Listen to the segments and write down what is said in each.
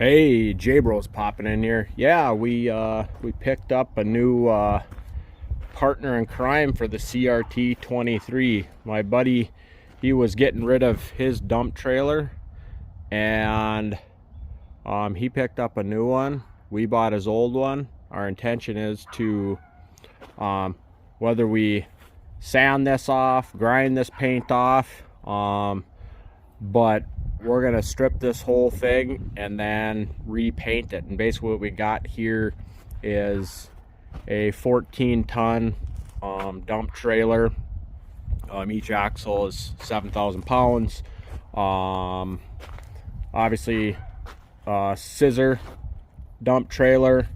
Hey, Jbros popping in here. Yeah, we picked up a new partner in crime for the CRT 23. My buddy, he was getting rid of his dump trailer, and he picked up a new one. We bought his old one. Our intention is to whether we sand this off, grind this paint off, but we're gonna strip this whole thing and then repaint it. And basically what we got here is a 14-ton dump trailer. Each axle is 7,000 pounds. Obviously scissor dump trailer.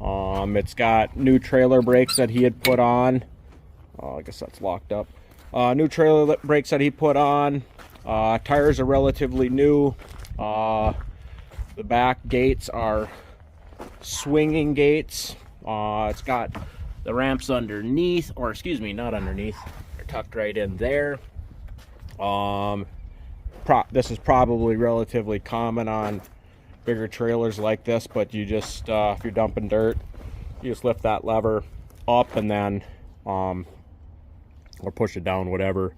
It's got new trailer brakes that he had put on. I guess that's locked up. New trailer brakes that he put on. Tires are relatively new. The back gates are swinging gates. It's got the ramps underneath, or excuse me, not underneath. They're tucked right in there. This is probably relatively common on bigger trailers like this, but you just, if you're dumping dirt, you just lift that lever up and then, or push it down, whatever,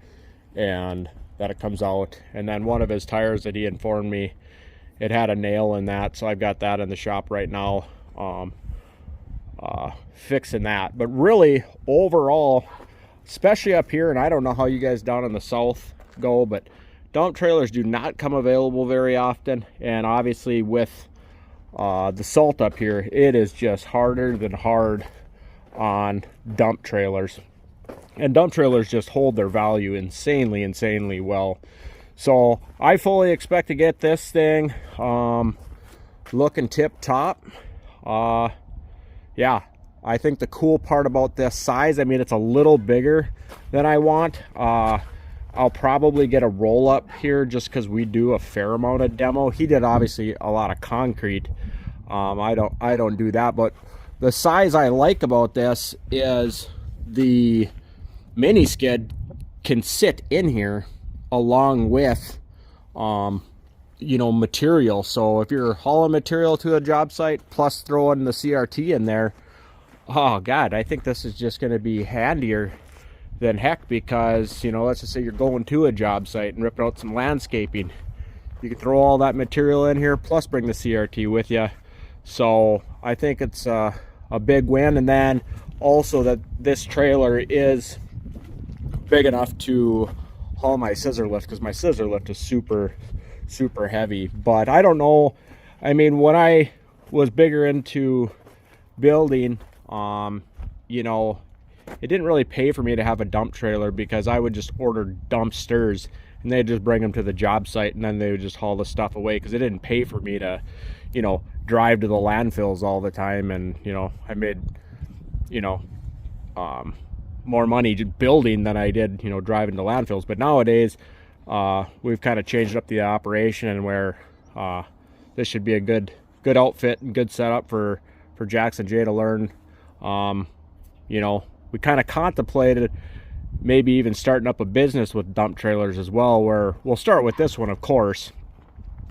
and that it comes out. And then one of his tires that he informed me, it had a nail in that, so I've got that in the shop right now, fixing that. But really, overall, especially up here, and I don't know how you guys down in the south go, but dump trailers do not come available very often. And obviously with the salt up here, it is just harder than hard on dump trailers. And dump trailers just hold their value insanely well. So I fully expect to get this thing looking tip top. Yeah, I think the cool part about this size, I mean, it's a little bigger than I want. I'll probably get a roll up here just because we do a fair amount of demo. He did obviously a lot of concrete. I don't do that, but the size I like about this is the mini skid can sit in here along with you know, material. So if you're hauling material to a job site plus throwing the CRT in there, oh god, I think this is just going to be handier than heck, because, you know, let's just say you're going to a job site and ripping out some landscaping, you can throw all that material in here plus bring the CRT with you. So I think it's a big win. And then also that this trailer is big enough to haul my scissor lift, because my scissor lift is super heavy. But I don't know, I mean, when I was bigger into building, you know, it didn't really pay for me to have a dump trailer, because I would just order dumpsters and they'd just bring them to the job site and then they would just haul the stuff away, because it didn't pay for me to, you know, drive to the landfills all the time. And, you know, I made, you know, more money building than I did, you know, driving to landfills. But nowadays, we've kind of changed up the operation, and where this should be a good outfit and good setup for Jackson J to learn. You know, we kind of contemplated maybe even starting up a business with dump trailers as well, where we'll start with this one, of course,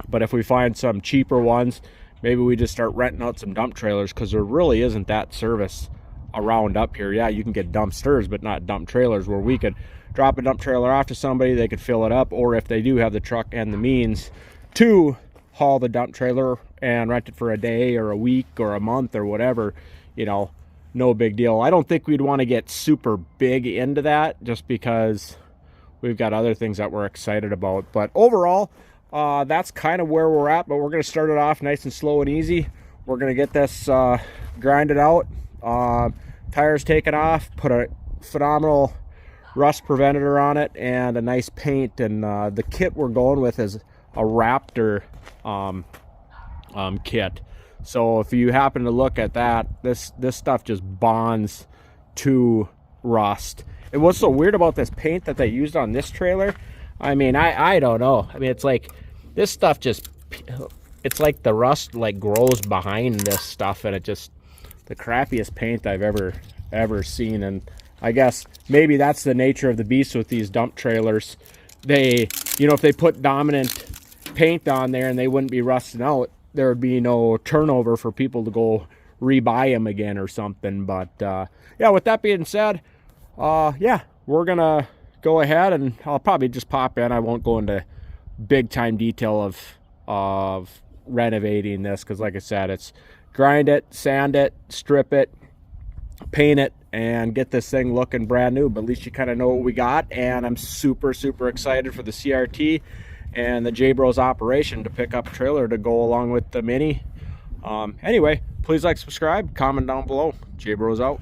but if we find some cheaper ones, maybe we just start renting out some dump trailers, because there really isn't that service around up here. Yeah, you can get dumpsters, but not dump trailers, where we could drop a dump trailer off to somebody, they could fill it up, or if they do have the truck and the means to haul the dump trailer and rent it for a day or a week or a month or whatever, you know, no big deal. I don't think we'd want to get super big into that, just because we've got other things that we're excited about. But overall, that's kind of where we're at. But we're going to start it off nice and slow and easy. We're going to get this grinded out, tires taken off, put a phenomenal rust preventator on it, and a nice paint. And the kit we're going with is a Raptor kit. So if you happen to look at that, this stuff just bonds to rust. And what's so weird about this paint that they used on this trailer, I mean, I don't know. I mean, it's like this stuff just, it's like the rust like grows behind this stuff, and it just, the crappiest paint I've ever seen. And I guess maybe that's the nature of the beast with these dump trailers. They, you know, if they put dominant paint on there and they wouldn't be rusting out, there would be no turnover for people to go rebuy them again or something. But yeah, with that being said, yeah, we're gonna go ahead and I'll probably just pop in. I won't go into big time detail of renovating this, because like I said, it's grind it, sand it, strip it, paint it, and get this thing looking brand new. But at least you kind of know what we got, and I'm super excited for the CRT and the Jbros operation to pick up a trailer to go along with the Mini. Anyway, please like, subscribe, comment down below. Jbros out.